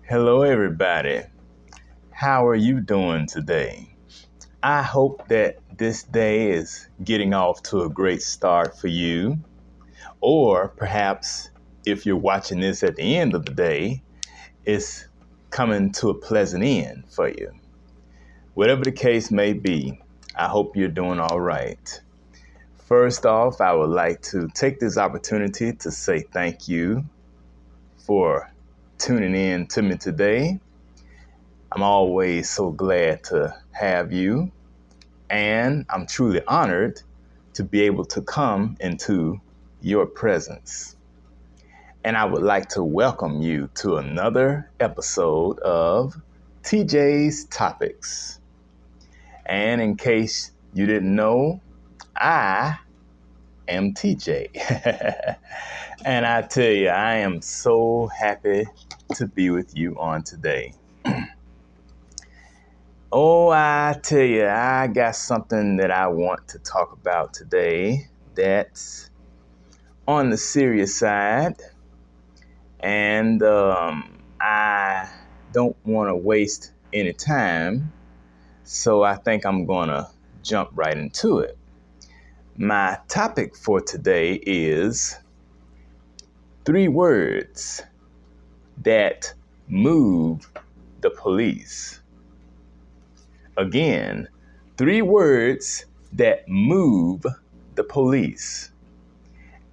Hello, everybody. How are you doing today? I hope that this day is getting off to a great start for you. Or perhaps if you're watching this at the end of the day, it's coming to a pleasant end for you. Whatever the case may be, I hope you're doing all right. First off, I would like to take this opportunity to say thank you for tuning in to me today. I'm always so glad to have you, and I'm truly honored to be able to come into your presence. And I would like to welcome you to another episode of TJ's Topics. And in case you didn't know, I am TJ. And I tell you, I am so happy to be with you on today. Oh, I tell you, I got something that I want to talk about today that's on the serious side. And I don't want to waste any time. So I think I'm going to jump right into it. My topic for today is 3 words that move the police. Again, 3 words that move the police.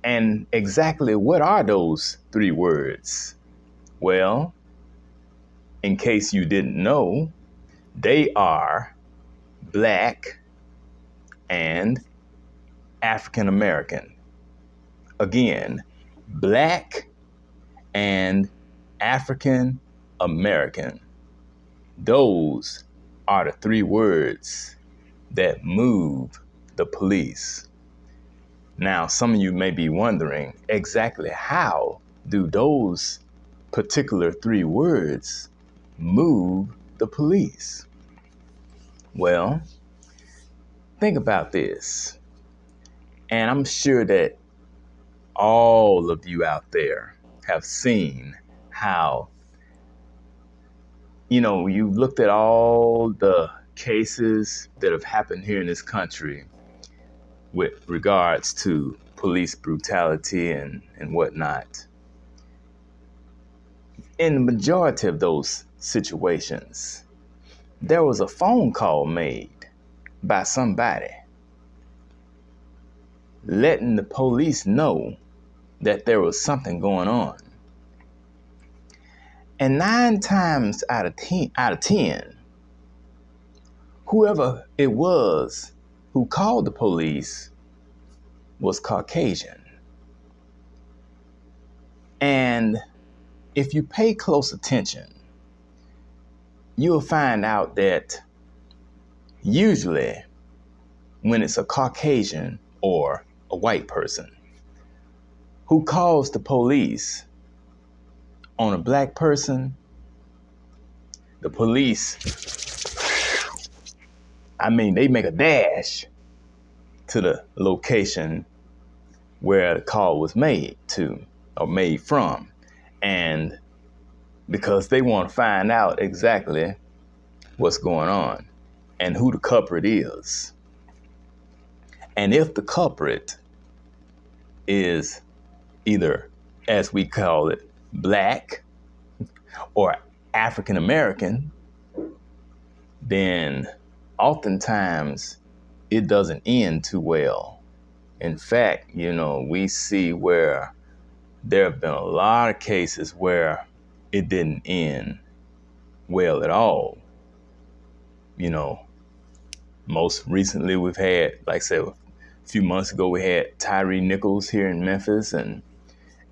And exactly what are those 3 words? Well, in case you didn't know, they are Black and African American. Again, Black and African American. Those are the 3 words that move the police. Now, some of you may be wondering exactly how do those particular 3 words move the police? Well, think about this. And I'm sure that all of you out there have seen how, you looked at all the cases that have happened here in this country with regards to police brutality and whatnot. In the majority of those situations, there was a phone call made by somebody letting the police know that there was something going on. And 9 times out of 10, whoever it was who called the police was Caucasian. And if you pay close attention, you'll find out that usually when it's a Caucasian or a white person who calls the police on a Black person, the police, they make a dash to the location where the call was made to or made from. And because they want to find out exactly what's going on and who the culprit is. And if the culprit is either, as we call it, Black or African American, then oftentimes it doesn't end too well. In fact, we see where there have been a lot of cases where it didn't end well at all. Most recently we've had, like I said, a few months ago, we had Tyree Nichols here in Memphis, and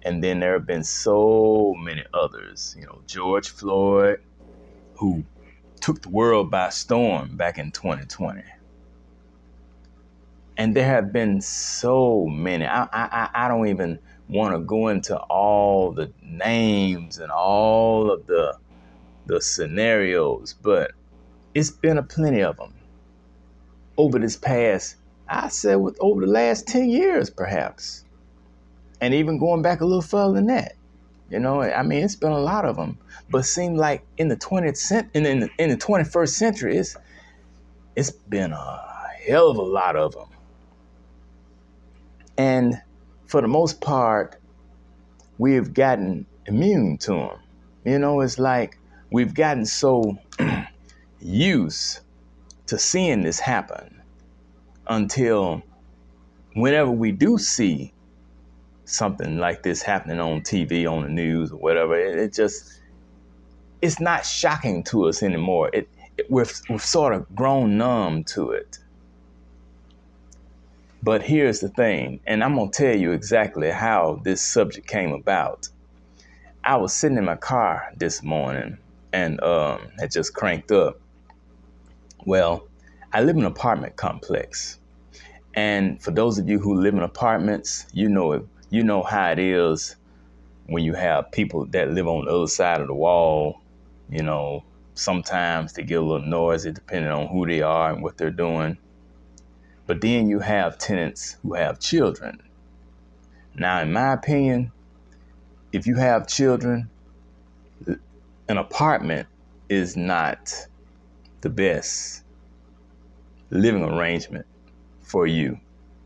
then there have been so many others. George Floyd, who took the world by storm back in 2020. And there have been so many. I don't even want to go into all the names and all of the scenarios, but it's been a plenty of them over this past, I said, over the last 10 years, perhaps. And even going back a little further than that. I mean, it's been a lot of them, but it seemed like in the 21st century, it's been a hell of a lot of them. And for the most part, we've gotten immune to them. It's like we've gotten so used to seeing this happen until whenever we do see something like this happening on TV, on the news, or whatever, it's not shocking to us anymore. We've sort of grown numb to it. But here's the thing, and I'm going to tell you exactly how this subject came about. I was sitting in my car this morning and had just cranked up. Well, I live in an apartment complex. And for those of you who live in apartments, you know how it is when you have people that live on the other side of the wall. Sometimes they get a little noisy depending on who they are and what they're doing. But then you have tenants who have children. Now, in my opinion, if you have children, an apartment is not the best living arrangement for you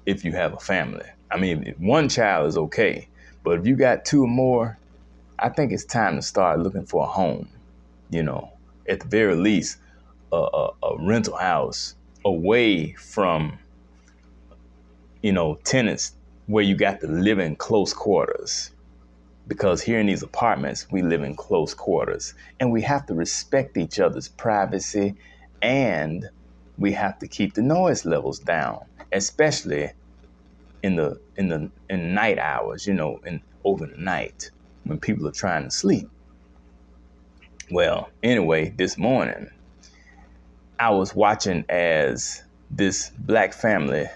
if you have a family. I mean, if one child is okay, but if you got two or more, I think it's time to start looking for a home. At the very least, a rental house away from tenants where you got to live in close quarters. Because here in these apartments, we live in close quarters and we have to respect each other's privacy, and we have to keep the noise levels down, especially in the night hours, and over the night when people are trying to sleep. Well, anyway, this morning I was watching as this black family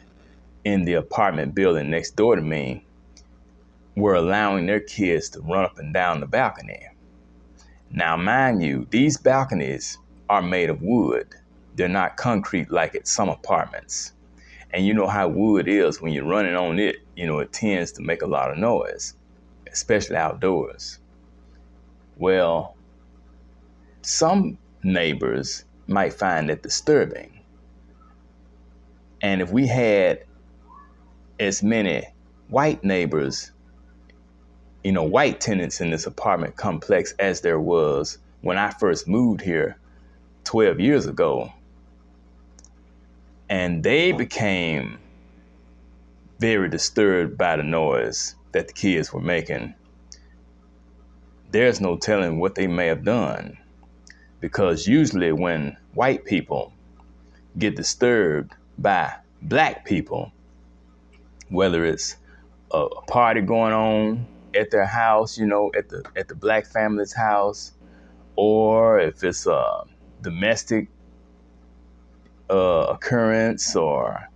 in the apartment building next door to me were allowing their kids to run up and down the balcony. Now, mind you, these balconies are made of wood. They're not concrete like at some apartments. And you know how wood is when you're running on it, it tends to make a lot of noise, especially outdoors. Well, some neighbors might find that disturbing. And if we had as many white neighbors, white tenants in this apartment complex as there was when I first moved here 12 years ago, and they became very disturbed by the noise that the kids were making, there's no telling what they may have done. Because usually when white people get disturbed by black people, whether it's a party going on at their house, at the black family's house, or if it's a domestic occurrence, or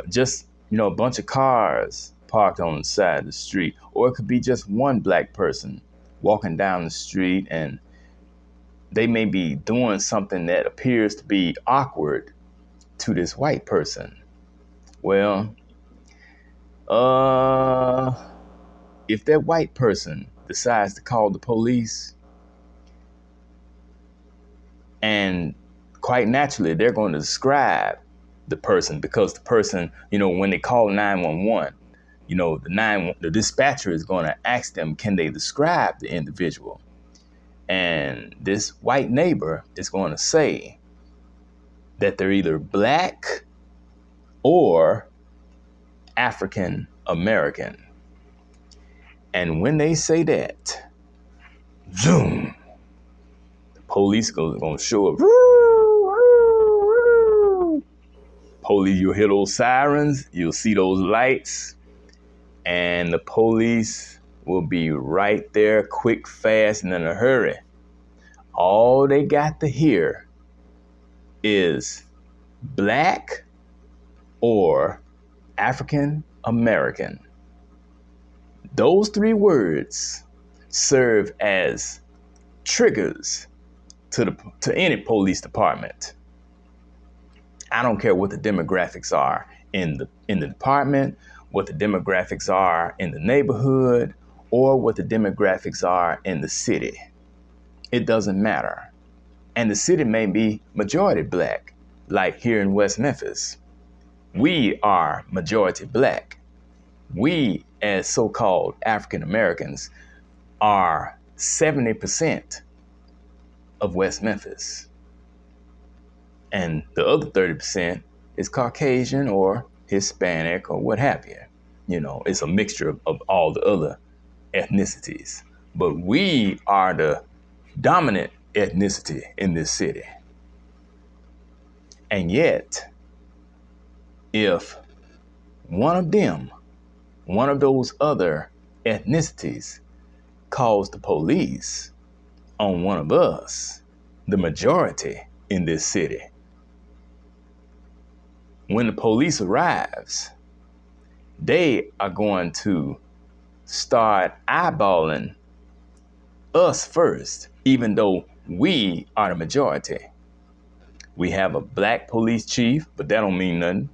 just a bunch of cars parked on the side of the street, or it could be just one black person walking down the street and they may be doing something that appears to be awkward to this white person. Well, if that white person decides to call the police, and quite naturally, they're going to describe the person, because the person, when they call 911, the dispatcher is going to ask them, can they describe the individual? And this white neighbor is going to say that they're either black or African American. And when they say that, zoom, the police going to show up. Police, you'll hear those sirens, you'll see those lights, and the police will be right there, quick, fast, and in a hurry. All they got to hear is black or African American. Those three words serve as triggers to any police department. I don't care what the demographics are in the department, what the demographics are in the neighborhood, or what the demographics are in the city. It doesn't matter. And the city may be majority black, like here in West Memphis. We are majority black. We, as so-called African Americans, are 70% of West Memphis. And the other 30% is Caucasian or Hispanic or what have you. You know, it's a mixture of all the other ethnicities. But we are the dominant ethnicity in this city. And yet, if one of those other ethnicities calls the police on one of us, the majority in this city, when the police arrives, they are going to start eyeballing us first, even though we are the majority. We have a black police chief, but that don't mean nothing.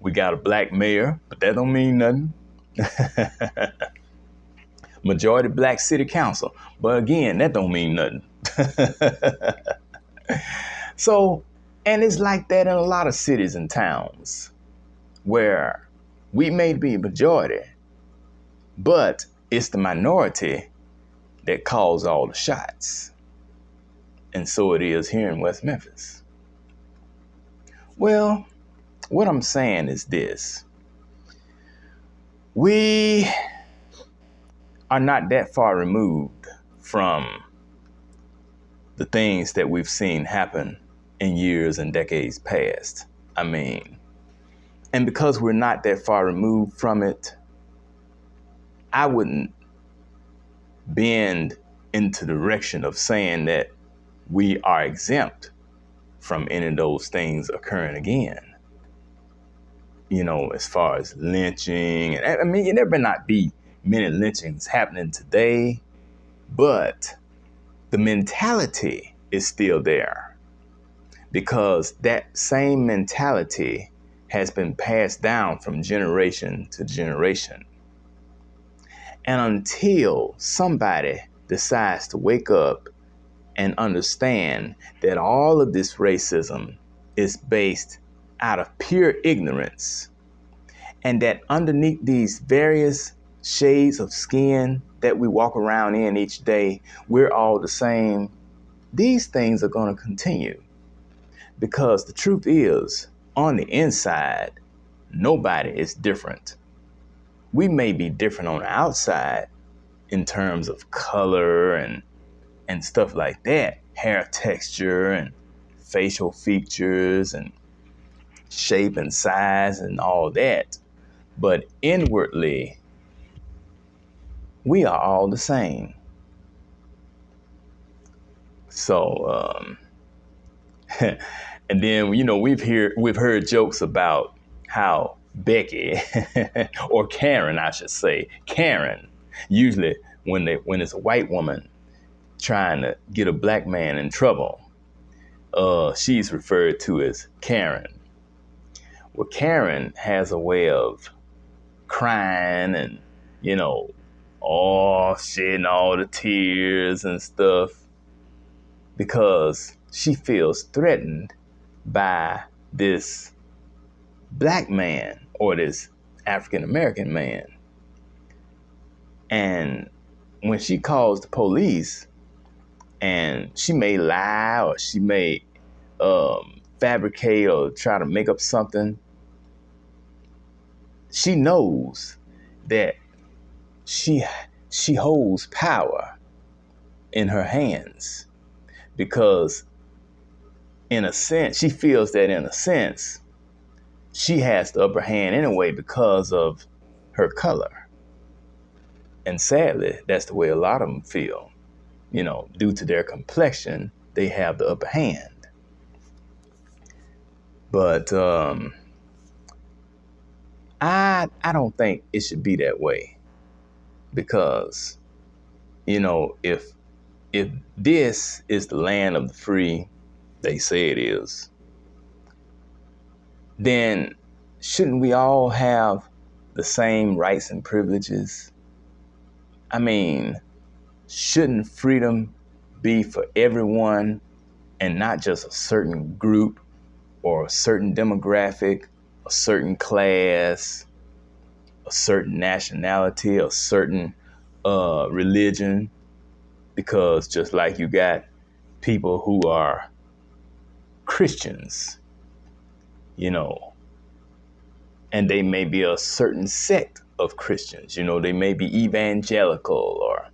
We got a black mayor, but that don't mean nothing. Majority black city council, but again, that don't mean nothing. So, and it's like that in a lot of cities and towns where we may be a majority, but it's the minority that calls all the shots. And so it is here in West Memphis. Well, what I'm saying is this. We are not that far removed from the things that we've seen happen in years and decades past. I mean, and because we're not that far removed from it, I wouldn't bend into the direction of saying that we are exempt from any of those things occurring again. You know, as far as lynching, and I mean, there may not be many lynchings happening today, but the mentality is still there because that same mentality has been passed down from generation to generation. And until somebody decides to wake up and understand that all of this racism is based out of pure ignorance, and that underneath these various shades of skin that we walk around in each day, we're all the same, these things are going to continue. Because the truth is, on the inside, nobody is different. We may be different on the outside in terms of color and stuff like that, hair texture and facial features and shape and size and all that. But inwardly, we are all the same. So, and then, you know, we've heard jokes about how Becky or Karen, I should say, Karen, usually when it's a white woman trying to get a black man in trouble, she's referred to as Karen. Well, Karen has a way of crying and, you know, shedding all the tears and stuff because she feels threatened by this black man or this African American man. And when she calls the police, and she may lie or she may fabricate or try to make up something, she knows that she holds power in her hands, because in a sense, she feels that in a sense, she has the upper hand anyway because of her color. And sadly, that's the way a lot of them feel. You know, due to their complexion, they have the upper hand. But I don't think it should be that way, because, you know, if this is the land of the free, they say it is, then shouldn't we all have the same rights and privileges? I mean, shouldn't freedom be for everyone and not just a certain group or a certain demographic, a certain class, a certain nationality, a certain religion? Because just like you got people who are Christians, you know, and they may be a certain sect of Christians, they may be evangelical or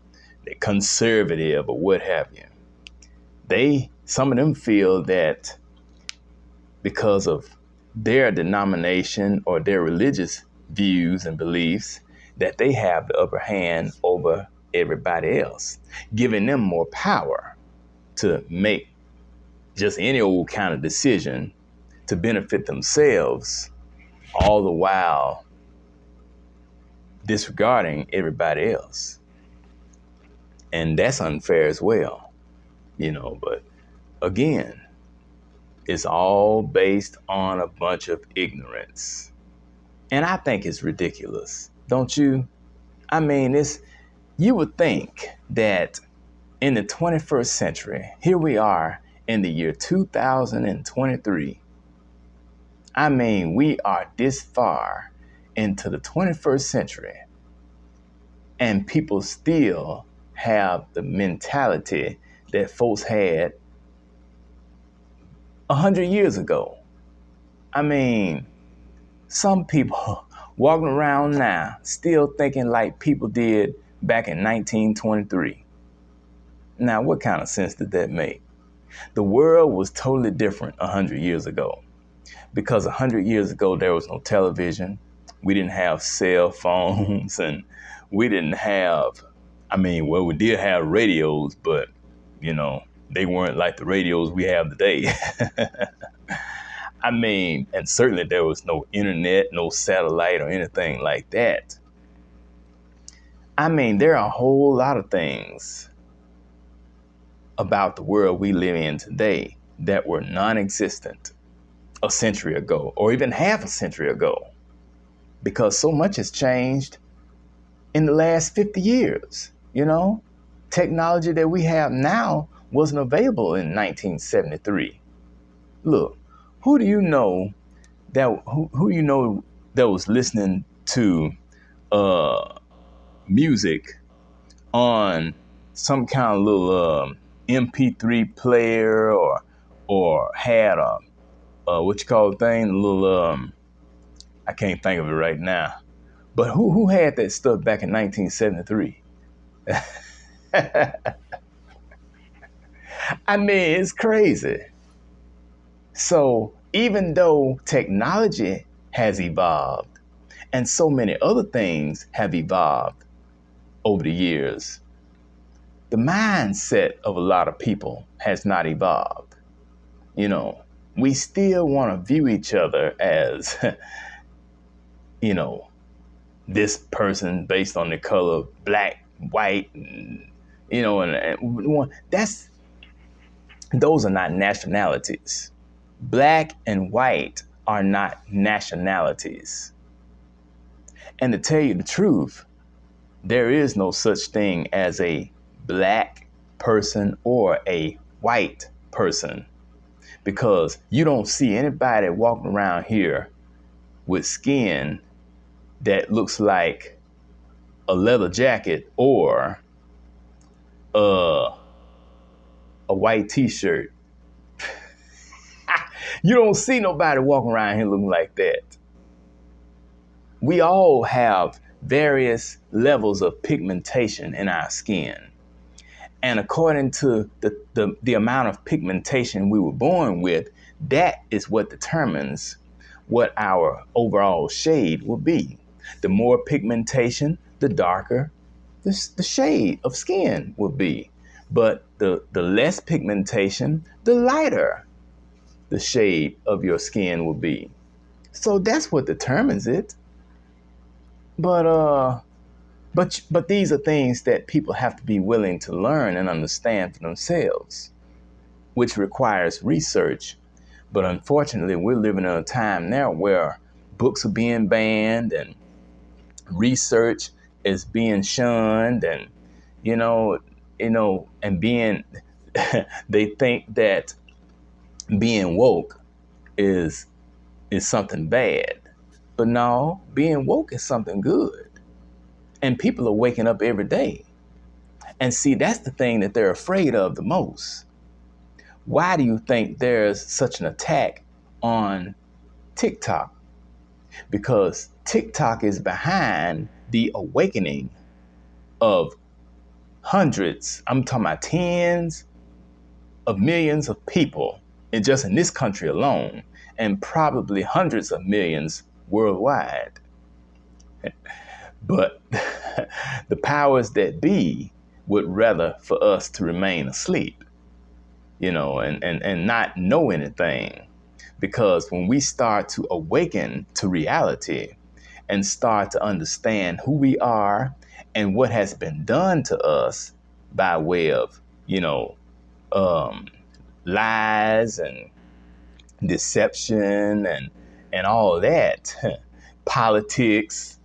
they're conservative or what have you. Some of them feel that because of their denomination or their religious views and beliefs, that they have the upper hand over everybody else, giving them more power to make just any old kind of decision to benefit themselves, all the while disregarding everybody else. And that's unfair as well, but again, it's all based on a bunch of ignorance. And I think it's ridiculous, don't you? I mean, you would think that in the 21st century, here we are in the year 2023. I mean, we are this far into the 21st century, and people still have the mentality that folks had 100 years ago. I mean, some people walking around now still thinking like people did back in 1923. Now, what kind of sense did that make? The world was totally different 100 years ago, because 100 years ago, there was no television. We didn't have cell phones, and we didn't have, we did have radios, but, they weren't like the radios we have today. And certainly there was no internet, no satellite or anything like that. There are a whole lot of things about the world we live in today that were non-existent a century ago, or even half a century ago, because so much has changed in the last 50 years. Technology that we have now wasn't available in 1973. Look, who do you know that was listening to music on some kind of little MP3 player, or had a what you call the thing, a little I can't think of it right now. But who had that stuff back in 1973? It's crazy. So even though technology has evolved and so many other things have evolved over the years, the mindset of a lot of people has not evolved. We still want to view each other as, this person based on the color of black, white, and those are not nationalities. Black and white are not nationalities. And to tell you the truth, there is no such thing as a black person or a white person, because you don't see anybody walking around here with skin that looks like a leather jacket or a white t-shirt. You don't see nobody walking around here looking like that. We all have various levels of pigmentation in our skin. And according to the amount of pigmentation we were born with, that is what determines what our overall shade will be. The more pigmentation, the darker the shade of skin will be. But the less pigmentation, the lighter the shade of your skin will be. So that's what determines it. But these are things that people have to be willing to learn and understand for themselves, which requires research. But unfortunately, we're living in a time now where books are being banned and research is being shunned, and and being they think that being woke is something bad. But no, being woke is something good. And people are waking up every day. And see, that's the thing that they're afraid of the most. Why do you think there's such an attack on TikTok? Because TikTok is behind the awakening of hundreds, I'm talking about tens of millions of people just in this country alone, and probably hundreds of millions worldwide. But the powers that be would rather for us to remain asleep, and not know anything. Because when we start to awaken to reality and start to understand who we are and what has been done to us by way of, lies and deception and all that, politics,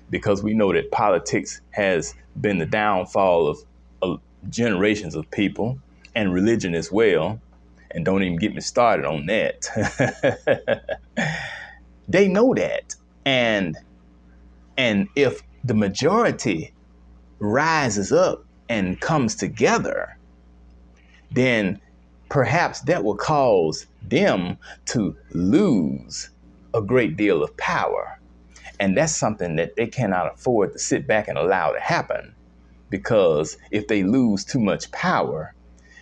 because we know that politics has been the downfall of generations of people, and religion as well. And don't even get me started on that. They know that. And if the majority rises up and comes together, then perhaps that will cause them to lose a great deal of power. And that's something that they cannot afford to sit back and allow to happen. Because if they lose too much power,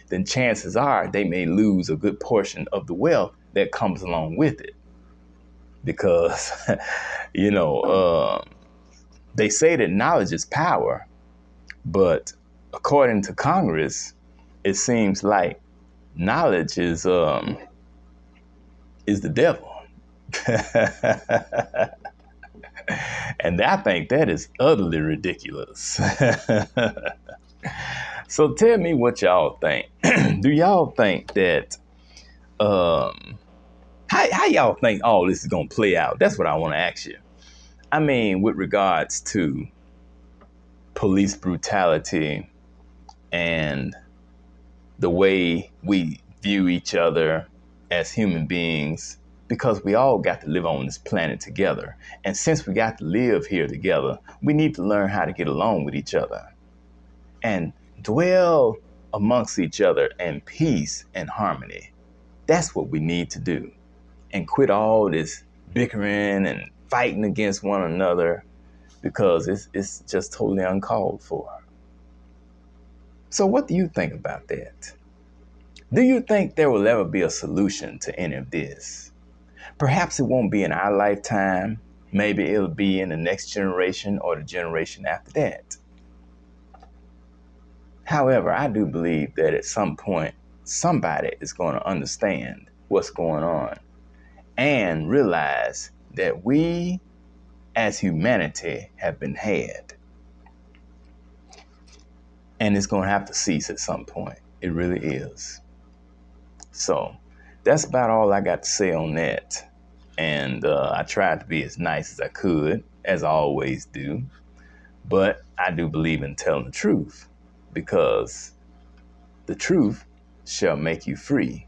then chances are they may lose a good portion of the wealth that comes along with it. Because, they say that knowledge is power, but according to Congress, it seems like knowledge is the devil. And I think that is utterly ridiculous. So tell me what y'all think. Do y'all think that how y'all think all this is gonna play out? That's what I want to ask you. I mean, with regards to police brutality and the way we view each other as human beings, because we all got to live on this planet together. And since we got to live here together, we need to learn how to get along with each other and dwell amongst each other in peace and harmony. That's what we need to do. And quit all this bickering and fighting against one another, because it's just totally uncalled for. So what do you think about that? Do you think there will ever be a solution to any of this? Perhaps it won't be in our lifetime. Maybe it'll be in the next generation or the generation after that. However, I do believe that at some point, somebody is going to understand what's going on and realize that we as humanity have been had. And it's going to have to cease at some point. It really is. So that's about all I got to say on that. And I tried to be as nice as I could, as I always do. But I do believe in telling the truth, because the truth shall make you free.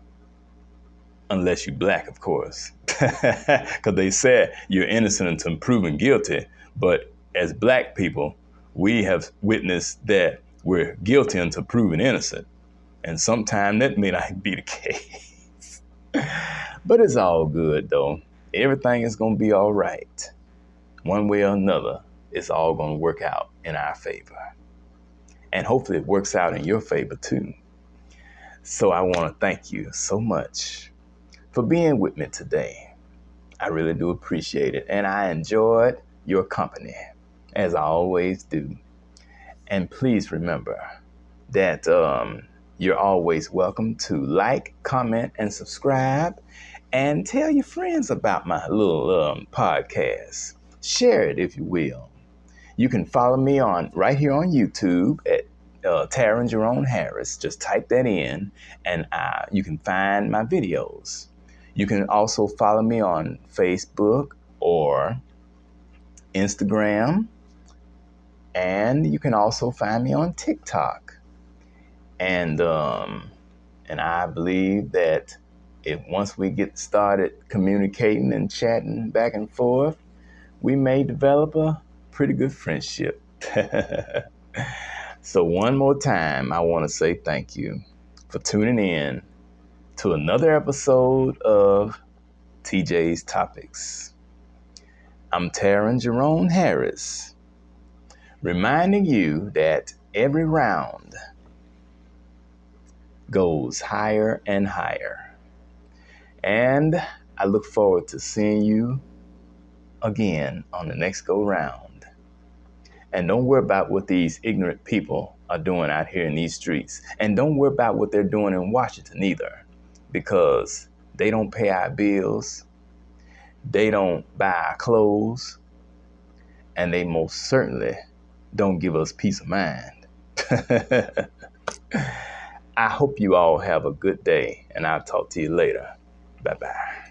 Unless you're black, of course. Because they said you're innocent until proven guilty. But as black people, we have witnessed that we're guilty until proven innocent. And sometimes that may not be the case. But it's all good, though. Everything is going to be all right. One way or another, it's all going to work out in our favor. And hopefully it works out in your favor, too. So I want to thank you so much for being with me today. I really do appreciate it. And I enjoyed your company, as I always do. And please remember that you're always welcome to like, comment, and subscribe. And tell your friends about my little podcast. Share it if you will. You can follow me right here on YouTube at Taryn Jerome Harris. Just type that in and you can find my videos. You can also follow me on Facebook or Instagram And you can also find me on TikTok. And I believe that if once we get started communicating and chatting back and forth, we may develop a pretty good friendship. So one more time, I want to say thank you for tuning in to another episode of TJ's Topics. I'm Taryn Jerome Harris, reminding you that every round goes higher and higher. And I look forward to seeing you again on the next go round. And don't worry about what these ignorant people are doing out here in these streets. And don't worry about what they're doing in Washington either, because they don't pay our bills, they don't buy our clothes, and they most certainly don't give us peace of mind. I hope you all have a good day, and I'll talk to you later. Bye-bye.